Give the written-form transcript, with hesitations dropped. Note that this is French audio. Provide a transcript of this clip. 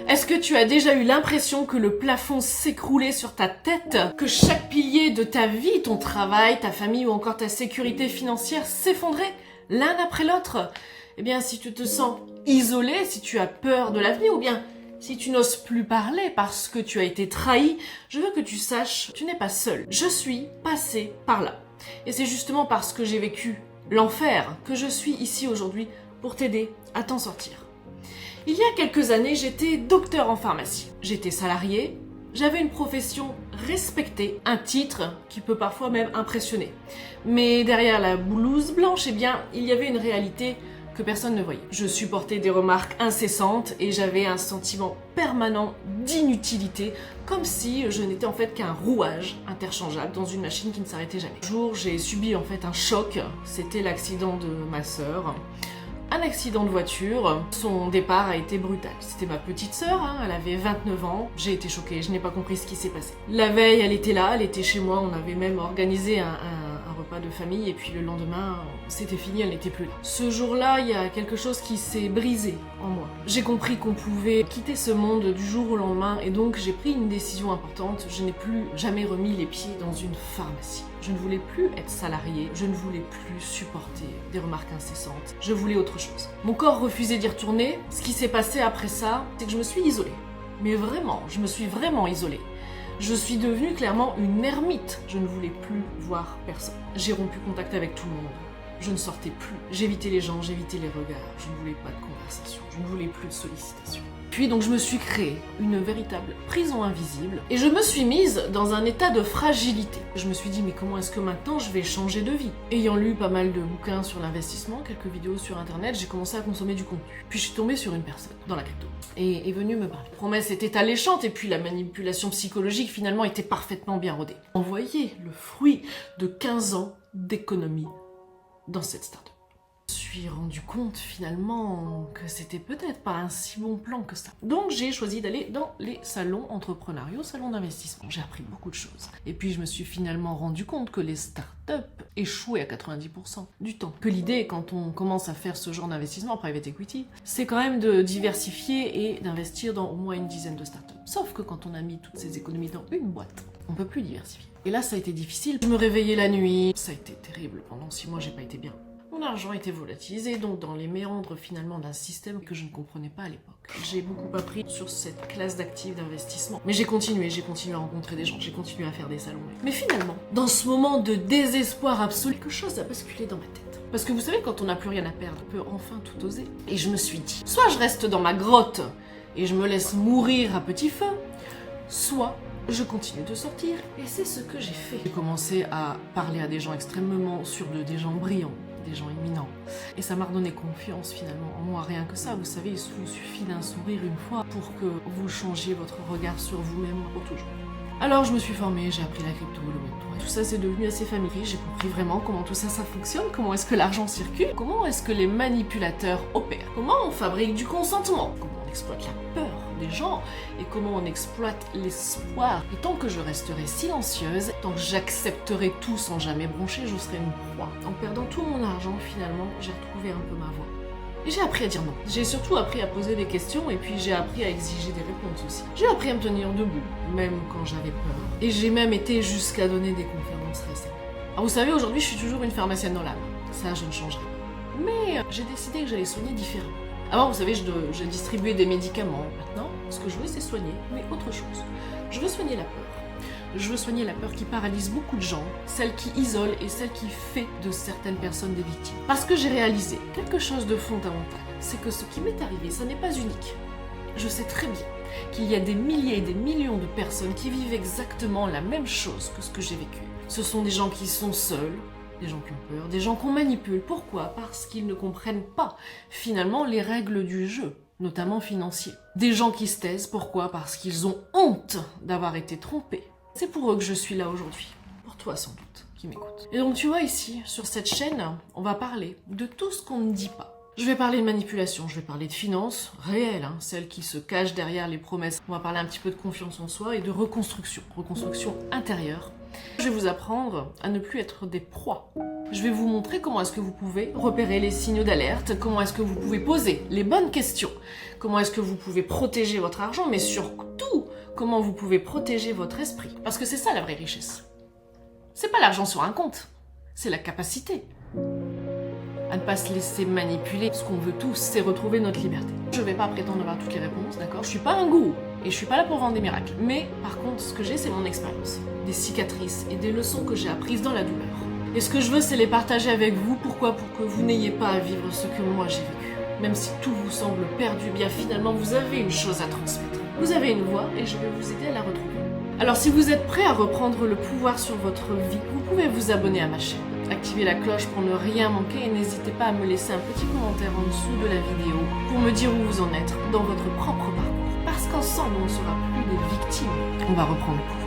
Est-ce que tu as déjà eu l'impression que le plafond s'écroulait sur ta tête? Que chaque pilier de ta vie, ton travail, ta famille ou encore ta sécurité financière s'effondrait l'un après l'autre? Eh bien, si tu te sens isolé, si tu as peur de l'avenir ou bien si tu n'oses plus parler parce que tu as été trahi, je veux que tu saches, tu n'es pas seul. Je suis passée par là. Et c'est justement parce que j'ai vécu l'enfer que je suis ici aujourd'hui pour t'aider à t'en sortir. Il y a quelques années, j'étais docteur en pharmacie. J'étais salariée, j'avais une profession respectée, un titre qui peut parfois même impressionner. Mais derrière la blouse blanche, eh bien, il y avait une réalité que personne ne voyait. Je supportais des remarques incessantes et j'avais un sentiment permanent d'inutilité, comme si je n'étais en fait qu'un rouage interchangeable dans une machine qui ne s'arrêtait jamais. Un jour, j'ai subi en fait un choc, c'était l'accident de ma sœur. Un accident de voiture, son départ a été brutal. C'était ma petite sœur, elle avait 29 ans. J'ai été choquée, je n'ai pas compris ce qui s'est passé. La veille, elle était là, elle était chez moi, on avait même organisé un repas de famille et puis le lendemain, c'était fini, elle n'était plus là. Ce jour-là, il y a quelque chose qui s'est brisé en moi. J'ai compris qu'on pouvait quitter ce monde du jour au lendemain et donc j'ai pris une décision importante. Je n'ai plus jamais remis les pieds dans une pharmacie. Je ne voulais plus être salariée, je ne voulais plus supporter des remarques incessantes, je voulais autre chose. Mon corps refusait d'y retourner. Ce qui s'est passé après ça, c'est que je me suis isolée. Mais vraiment, je me suis vraiment isolée. Je suis devenue clairement une ermite. Je ne voulais plus voir personne. J'ai rompu contact avec tout le monde. Je ne sortais plus. J'évitais les gens, j'évitais les regards. Je ne voulais pas de conversation. Je ne voulais plus de sollicitations. Puis donc je me suis créée une véritable prison invisible et je me suis mise dans un état de fragilité. Je me suis dit mais comment est-ce que maintenant je vais changer de vie? Ayant lu pas mal de bouquins sur l'investissement, quelques vidéos sur internet, j'ai commencé à consommer du contenu. Puis je suis tombée sur une personne dans la crypto et est venue me parler. La promesse était alléchante et puis la manipulation psychologique finalement était parfaitement bien rodée. On voyait le fruit de 15 ans d'économie dans cette start-up. Je me suis rendu compte finalement que c'était peut-être pas un si bon plan que ça. Donc j'ai choisi d'aller dans les salons entrepreneuriaux, salons d'investissement. J'ai appris beaucoup de choses. Et puis je me suis finalement rendu compte que les startups échouaient à 90% du temps. Que l'idée quand on commence à faire ce genre d'investissement en private equity, c'est quand même de diversifier et d'investir dans au moins une dizaine de startups. Sauf que quand on a mis toutes ces économies dans une boîte, on peut plus diversifier. Et là ça a été difficile. Je me réveillais la nuit, ça a été terrible. Pendant 6 mois j'ai pas été bien. Mon argent était volatilisé, donc dans les méandres finalement d'un système que je ne comprenais pas à l'époque. J'ai beaucoup appris sur cette classe d'actifs d'investissement. Mais j'ai continué à rencontrer des gens, j'ai continué à faire des salons. Mais finalement, dans ce moment de désespoir absolu, quelque chose a basculé dans ma tête. Parce que vous savez, quand on n'a plus rien à perdre, on peut enfin tout oser. Et je me suis dit, soit je reste dans ma grotte et je me laisse mourir à petit feu, soit je continue de sortir, et c'est ce que j'ai fait. J'ai commencé à parler à des gens extrêmement sûrs d'eux, des gens brillants, des gens éminents. Et ça m'a redonné confiance finalement en moi, rien que ça. Vous savez, il vous suffit d'un sourire une fois pour que vous changiez votre regard sur vous-même pour toujours. Alors je me suis formée, j'ai appris la crypto, le Web3. Tout ça c'est devenu assez familier, j'ai compris vraiment comment tout ça fonctionne, comment est-ce que l'argent circule, comment est-ce que les manipulateurs opèrent, comment on fabrique du consentement, comment on exploite la peur des gens et comment on exploite l'espoir. Et tant que je resterai silencieuse, tant que j'accepterai tout sans jamais broncher, je serai une proie. En perdant tout mon argent, finalement, j'ai retrouvé un peu ma voie. Et j'ai appris à dire non. J'ai surtout appris à poser des questions et puis j'ai appris à exiger des réponses aussi. J'ai appris à me tenir debout, même quand j'avais peur. Et j'ai même été jusqu'à donner des conférences récemment. Alors vous savez, aujourd'hui, je suis toujours une pharmacienne dans l'âme. Ça, je ne changerai pas. Mais j'ai décidé que j'allais soigner différemment. Avant, vous savez, je distribuais des médicaments. Maintenant, ce que je veux, c'est soigner, mais autre chose. Je veux soigner la peur. Je veux soigner la peur qui paralyse beaucoup de gens, celle qui isole et celle qui fait de certaines personnes des victimes. Parce que j'ai réalisé quelque chose de fondamental, c'est que ce qui m'est arrivé, ça n'est pas unique. Je sais très bien qu'il y a des milliers et des millions de personnes qui vivent exactement la même chose que ce que j'ai vécu. Ce sont des gens qui sont seuls, des gens qui ont peur, des gens qu'on manipule. Pourquoi? Parce qu'ils ne comprennent pas, finalement, les règles du jeu, notamment financiers. Des gens qui se taisent, pourquoi? Parce qu'ils ont honte d'avoir été trompés. C'est pour eux que je suis là aujourd'hui. Pour toi, sans doute, qui m'écoute. Et donc, tu vois, ici, sur cette chaîne, on va parler de tout ce qu'on ne dit pas. Je vais parler de manipulation, je vais parler de finances réelles, celles qui se cachent derrière les promesses. On va parler un petit peu de confiance en soi et de reconstruction intérieure. Je vais vous apprendre à ne plus être des proies Je vais vous montrer comment est-ce que vous pouvez repérer les signaux d'alerte, comment est-ce que vous pouvez poser les bonnes questions, comment est-ce que vous pouvez protéger votre argent, mais surtout, comment vous pouvez protéger votre esprit. Parce que c'est ça la vraie richesse. C'est pas l'argent sur un compte, c'est la capacité à ne pas se laisser manipuler. Ce qu'on veut tous, c'est retrouver notre liberté. Je vais pas prétendre avoir toutes les réponses, d'accord? Je suis pas un gourou et je suis pas là pour vendre des miracles. Mais par contre, ce que j'ai, c'est mon expérience, des cicatrices et des leçons que j'ai apprises dans la douleur. Et ce que je veux, c'est les partager avec vous. Pourquoi? Pour que vous n'ayez pas à vivre ce que moi j'ai vécu. Même si tout vous semble perdu, bien finalement, vous avez une chose à transmettre. Vous avez une voix et je vais vous aider à la retrouver. Alors si vous êtes prêt à reprendre le pouvoir sur votre vie, vous pouvez vous abonner à ma chaîne. Activez la cloche pour ne rien manquer et n'hésitez pas à me laisser un petit commentaire en dessous de la vidéo pour me dire où vous en êtes dans votre propre parcours. Parce qu'ensemble, on ne sera plus des victimes. On va reprendre le pouvoir.